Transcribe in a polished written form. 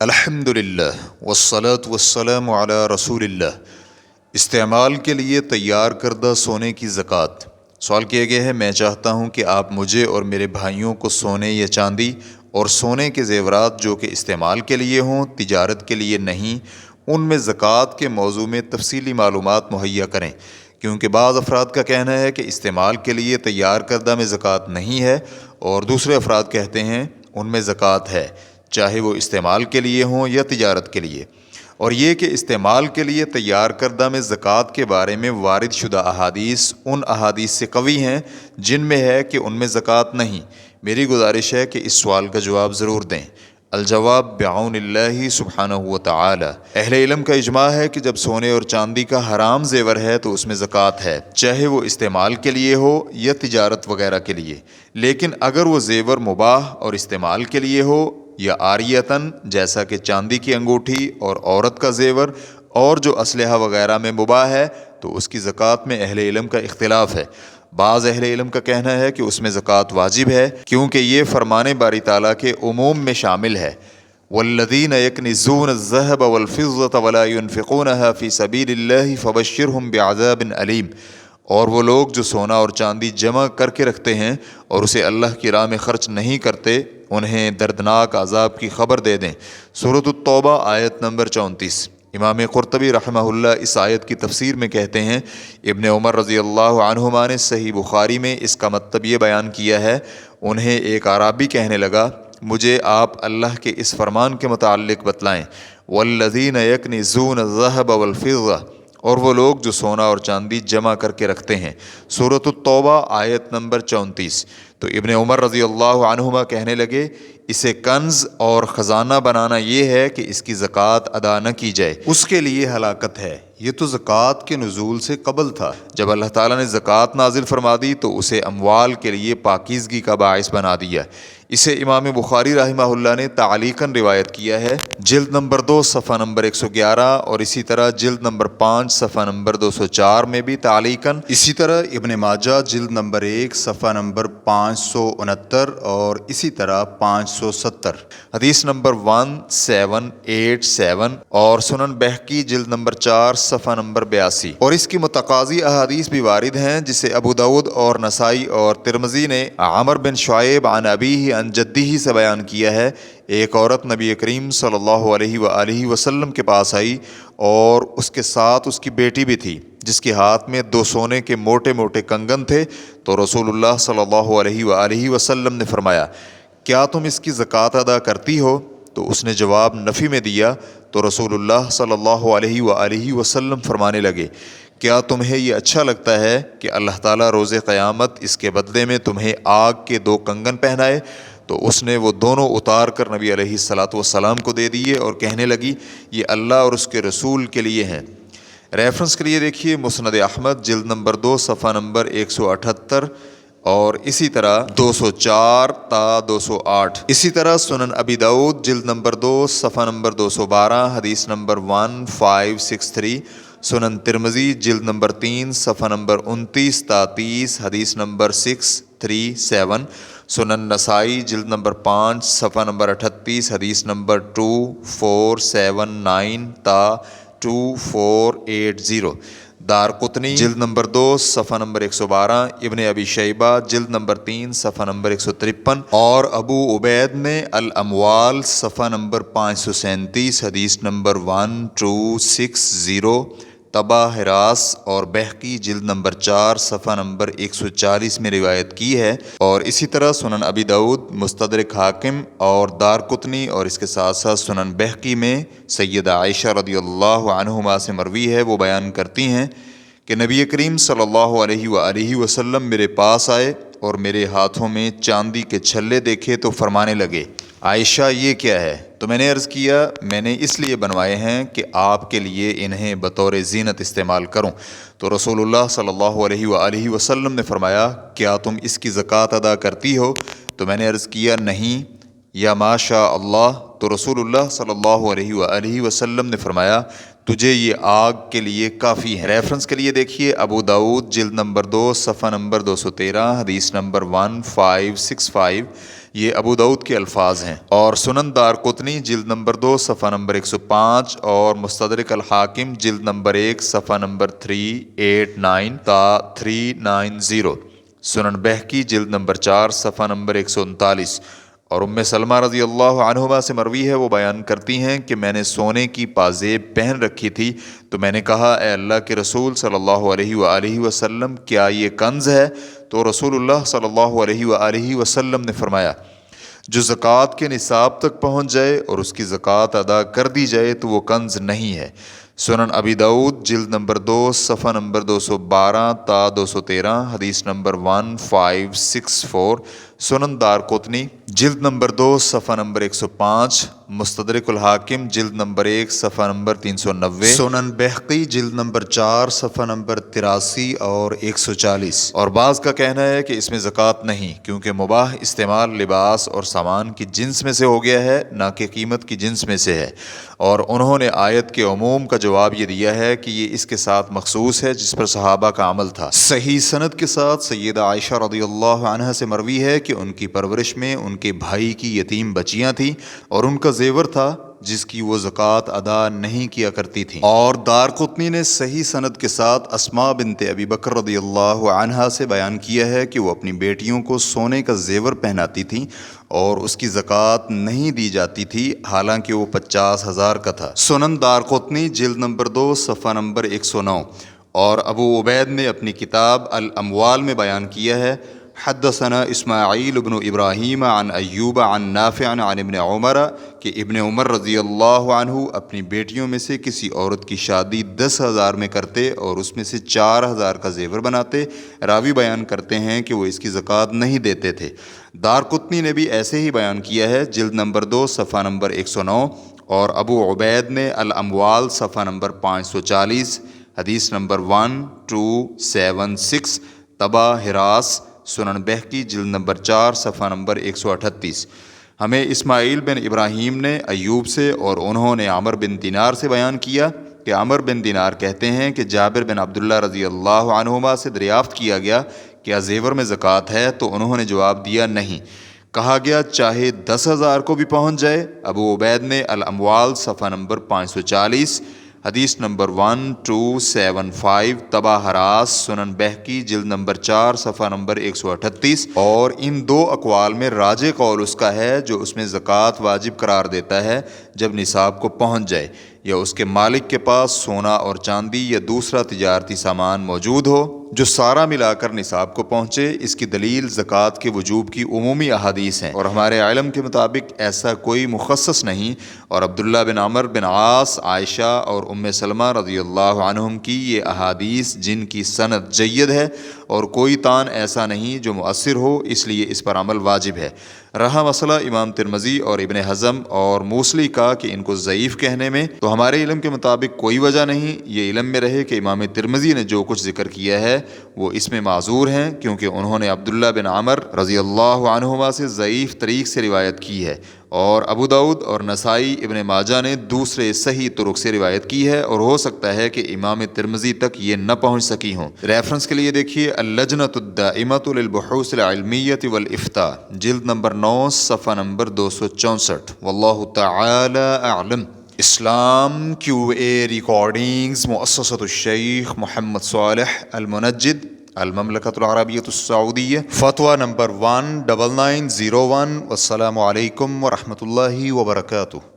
الحمدللہ والصلاة والسلام علی رسول اللہ۔ استعمال کے لیے تیار کردہ سونے کی زکوٰۃ۔ سوال کیا گیا ہے، میں چاہتا ہوں کہ آپ مجھے اور میرے بھائیوں کو سونے یا چاندی اور سونے کے زیورات جو کہ استعمال کے لیے ہوں، تجارت کے لیے نہیں، ان میں زکوٰۃ کے موضوع میں تفصیلی معلومات مہیا کریں، کیونکہ بعض افراد کا کہنا ہے کہ استعمال کے لیے تیار کردہ میں زکوٰۃ نہیں ہے، اور دوسرے افراد کہتے ہیں ان میں زکوٰۃ ہے، چاہے وہ استعمال کے لیے ہوں یا تجارت کے لیے۔ اور یہ کہ استعمال کے لیے تیار کردہ میں زکوٰۃ کے بارے میں وارد شدہ احادیث ان احادیث سے قوی ہیں جن میں ہے کہ ان میں زکوٰۃ نہیں۔ میری گزارش ہے کہ اس سوال کا جواب ضرور دیں۔ الجواب بعون اللہ سبحانہ و تعالی۔ اہل علم کا اجماع ہے کہ جب سونے اور چاندی کا حرام زیور ہے تو اس میں زکوٰۃ ہے، چاہے وہ استعمال کے لیے ہو یا تجارت وغیرہ کے لیے۔ لیکن اگر وہ زیور مباح اور استعمال کے لیے ہو یا عاریتاً، جیسا کہ چاندی کی انگوٹھی اور عورت کا زیور اور جو اسلحہ وغیرہ میں مباح ہے، تو اس کی زکوٰۃ میں اہل علم کا اختلاف ہے۔ بعض اہل علم کا کہنا ہے کہ اس میں زکوٰۃ واجب ہے، کیونکہ یہ فرمان باری تعالیٰ کے عموم میں شامل ہے۔ والذین یکنزون الذہب والفضة ولا ينفقونها فی سبیل اللہ فبشرہم بعذاب علیم۔ اور وہ لوگ جو سونا اور چاندی جمع کر کے رکھتے ہیں اور اسے اللہ کی راہ میں خرچ نہیں کرتے، انہیں دردناک عذاب کی خبر دے دیں۔ سورۃ التوبہ آیت نمبر 34۔ امام قرطبی رحمہ اللہ اس آیت کی تفسیر میں کہتے ہیں، ابن عمر رضی اللہ عنہما نے صحیح بخاری میں اس کا مطلب یہ بیان کیا ہے، انہیں ایک اعرابی کہنے لگا، مجھے آپ اللہ کے اس فرمان کے متعلق بتلائیں، والذین یکنزون الذہب والفضة، اور وہ لوگ جو سونا اور چاندی جمع کر کے رکھتے ہیں۔ سورۃ التوبہ آیت نمبر 34۔ تو ابن عمر رضی اللہ عنہما کہنے لگے، اسے کنز اور خزانہ بنانا یہ ہے کہ اس کی زکوٰۃ ادا نہ کی جائے، اس کے لیے ہلاکت ہے۔ یہ تو زکوٰۃ کے نزول سے قبل تھا۔ جب اللہ تعالیٰ نے زکوٰۃ نازل فرما دی تو اسے اموال کے لیے پاکیزگی کا باعث بنا دیا۔ اسے امام بخاری رحمہ اللہ نے تعلیقاً روایت کیا ہے، جلد نمبر 2 صفحہ نمبر 111، اور اسی طرح جلد نمبر 5 صفحہ نمبر 204 میں بھی تعلیقاً۔ اسی طرح ابن ماجہ جلد نمبر 1 صفحہ نمبر 569 اور اسی طرح 570، حدیث نمبر 1787، اور سنن بہقی جلد نمبر 4 صفحہ نمبر 82۔ اور اس کی متقاضی احادیث بھی وارد ہیں، جسے ابو داؤد اور نسائی اور ترمذی نے عمر بن شعیب عن ابیہ عن جدہ سے بیان کیا ہے۔ ایک عورت نبی کریم صلی اللہ علیہ وآلہ وسلم کے پاس آئی اور اس کے ساتھ اس کی بیٹی بھی تھی، جس کے ہاتھ میں 2 سونے کے موٹے موٹے کنگن تھے۔ تو رسول اللہ صلی اللہ علیہ وآلہ وسلم نے فرمایا، کیا تم اس کی زکوٰۃ ادا کرتی ہو؟ تو اس نے جواب نفی میں دیا۔ تو رسول اللہ صلی اللہ علیہ وآلہ وسلم فرمانے لگے، کیا تمہیں یہ اچھا لگتا ہے کہ اللہ تعالیٰ روز قیامت اس کے بدلے میں تمہیں آگ کے 2 کنگن پہنائے؟ تو اس نے وہ دونوں اتار کر نبی علیہ الصلاۃ والسلام کو دے دیے اور کہنے لگی، یہ اللہ اور اس کے رسول کے لیے ہیں۔ ریفرنس کے لیے دیکھیے مسند احمد جلد نمبر 2 صفحہ نمبر 178، اور اسی طرح 204 تا 208۔ اسی طرح سنن ابی داؤد جلد نمبر 2 صفحہ نمبر 212، حدیث نمبر 1563۔ سنن ترمذی جلد نمبر 3 صفحہ نمبر 29 تا 30، حدیث نمبر 637۔ سنن نسائی جلد نمبر 5 صفحہ نمبر 38، حدیث نمبر 2479 تا 2480۔ دارقطنی جلد نمبر 2 صفحہ نمبر 112، ابن ابی شیبہ جلد نمبر 3 صفحہ نمبر 153، اور ابو عبید نے الاموال صفحہ نمبر 537، حدیث نمبر 1260۔ طبع حراس اور بہقی جلد نمبر 4 صفحہ نمبر 140 میں روایت کی ہے، اور اسی طرح سنن ابی داؤد، مستدرک حاکم اور دارقطنی، اور اس کے ساتھ ساتھ سنن بہقی میں سیدہ عائشہ رضی اللہ عنہما سے مروی ہے، وہ بیان کرتی ہیں کہ نبی کریم صلی اللہ علیہ وآلہ وسلم میرے پاس آئے اور میرے ہاتھوں میں چاندی کے چھلے دیکھے تو فرمانے لگے، عائشہ یہ کیا ہے؟ تو میں نے عرض کیا، میں نے اس لیے بنوائے ہیں کہ آپ کے لیے انہیں بطور زینت استعمال کروں۔ تو رسول اللہ صلی اللہ علیہ وآلہ وسلم نے فرمایا، کیا تم اس کی زکوٰۃ ادا کرتی ہو؟ تو میں نے عرض کیا، نہیں، یا ماشاء اللہ۔ تو رسول اللہ صلی اللہ علیہ وآلہ وسلم نے فرمایا، تجھے یہ آگ کے لیے کافی ہے۔ ریفرنس کے لیے دیکھیے ابو داؤد جلد نمبر 2 صفحہ نمبر 213 حدیث نمبر 1565، یہ ابو داؤد کے الفاظ ہیں۔ اور سنن دارقطنی جلد نمبر 2 صفحہ نمبر 105 اور مستدرک الحاکم جلد نمبر 1 صفحہ نمبر 389 تا 390، سنن بہقی جلد نمبر 4 صفحہ نمبر 139۔ اور ام سلمہ رضی اللہ عنہما سے مروی ہے، وہ بیان کرتی ہیں کہ میں نے سونے کی پازیب پہن رکھی تھی، تو میں نے کہا اے اللہ کے رسول صلی اللہ علیہ وآلہ وسلم، کیا یہ کنز ہے؟ تو رسول اللہ صلی اللہ علیہ وآلہ وسلم نے فرمایا، جو زکوٰۃ کے نصاب تک پہنچ جائے اور اس کی زکوٰۃ ادا کر دی جائے تو وہ کنز نہیں ہے۔ سنن ابی داؤد جلد نمبر 2 صفحہ نمبر 212 تا 213 حدیث نمبر 1564، سنن دارقطنی جلد نمبر 2 صفحہ نمبر 105، مستدرک الحاکم جلد نمبر 1 صفحہ نمبر 390، سنن بہقی جلد نمبر 4 صفحہ نمبر 83 اور 140۔ اور بعض کا کہنا ہے کہ اس میں زکوٰۃ نہیں، کیونکہ مباح استعمال لباس اور سامان کی جنس میں سے ہو گیا ہے، نہ کہ قیمت کی جنس میں سے ہے۔ اور انہوں نے آیت کے عموم کا جواب یہ دیا ہے کہ یہ اس کے ساتھ مخصوص ہے جس پر صحابہ کا عمل تھا۔ صحیح سند کے ساتھ سیدہ عائشہ رضی اللہ عنہا سے مروی ہے کہ ان کی پرورش میں ان کے بھائی کی یتیم بچیاں تھیں اور ان کا زیور تھا جس کی وہ زکوٰۃ ادا نہیں کیا کرتی تھیں۔ اور دارقطنی نے صحیح سند کے ساتھ اسماء بنت ابی بکر رضی اللہ عنہا سے بیان کیا ہے کہ وہ اپنی بیٹیوں کو سونے کا زیور پہناتی تھیں اور اس کی زکوٰۃ نہیں دی جاتی تھی، حالانکہ وہ 50,000 کا تھا۔ سنن دارقطنی جلد نمبر 2 صفحہ نمبر 109۔ اور ابو عبید نے اپنی کتاب الاموال میں بیان کیا ہے، حدثنا اسماعیل بن ابراہیم عن ایوب عن نافع عن ابن عمر، کہ ابن عمر رضی اللہ عنہ اپنی بیٹیوں میں سے کسی عورت کی شادی 10,000 میں کرتے اور اس میں سے 4,000 کا زیور بناتے۔ راوی بیان کرتے ہیں کہ وہ اس کی زکوٰۃ نہیں دیتے تھے۔ دارقطنی نے بھی ایسے ہی بیان کیا ہے، جلد نمبر 2 صفحہ نمبر 109۔ اور ابو عبید نے الاموال صفحہ نمبر 540 حدیث نمبر 1276، طبع ہراس سنن بہقی جلد نمبر 4 صفحہ نمبر 138۔ ہمیں اسماعیل بن ابراہیم نے ایوب سے اور انہوں نے عمر بن دینار سے بیان کیا کہ عمر بن دینار کہتے ہیں کہ جابر بن عبداللہ رضی اللہ عنہما سے دریافت کیا گیا کیا زیور میں زکوٰۃ ہے؟ تو انہوں نے جواب دیا نہیں۔ کہا گیا چاہے 10,000 کو بھی پہنچ جائے؟ ابو عبید نے الاموال صفحہ نمبر 540 حدیث نمبر 1275، طبع ہراس سنن بہقی جلد نمبر 4 صفحہ نمبر 138۔ اور ان دو اقوال میں راجح قول اس کا ہے جو اس میں زکوٰۃ واجب قرار دیتا ہے جب نصاب کو پہنچ جائے، یا اس کے مالک کے پاس سونا اور چاندی یا دوسرا تجارتی سامان موجود ہو جو سارا ملا کر نصاب کو پہنچے۔ اس کی دلیل زکوٰۃ کے وجوب کی عمومی احادیث ہیں، اور ہمارے علم کے مطابق ایسا کوئی مخصص نہیں۔ اور عبداللہ بن عمر بن عاص، عائشہ اور ام سلمہ رضی اللہ عنہم کی یہ احادیث جن کی سند جید ہے اور کوئی تان ایسا نہیں جو مؤثر ہو، اس لیے اس پر عمل واجب ہے۔ رہا مسئلہ امام ترمذی اور ابن حزم اور موصلی کا کہ ان کو ضعیف کہنے میں، تو ہمارے علم کے مطابق کوئی وجہ نہیں۔ یہ علم میں رہے کہ امام ترمذی نے جو کچھ ذکر کیا ہے وہ اس میں معذور ہیں، کیونکہ انہوں نے عبداللہ بن عمر رضی اللہ عنہما سے ضعیف طریق سے روایت کی ہے، اور ابو داؤد اور نسائی ابن ماجہ نے دوسرے صحیح طرق سے روایت کی ہے، اور ہو سکتا ہے کہ امام ترمذی تک یہ نہ پہنچ سکی ہوں۔ ریفرنس کے لیے دیکھیے اللجنۃ الدائمۃ للبحوث العلمیۃ والافتاء جلد نمبر 9 صفحہ نمبر 264۔ واللہ تعالی اعلم۔ اسلام QA ریکارڈنگز مؤسسۃ الشیخ محمد صالح المنجد، المملکۃ العربیۃ السعودیہ، فتویٰ نمبر 19901۔ والسلام علیکم ورحمۃ اللہ وبرکاتہ۔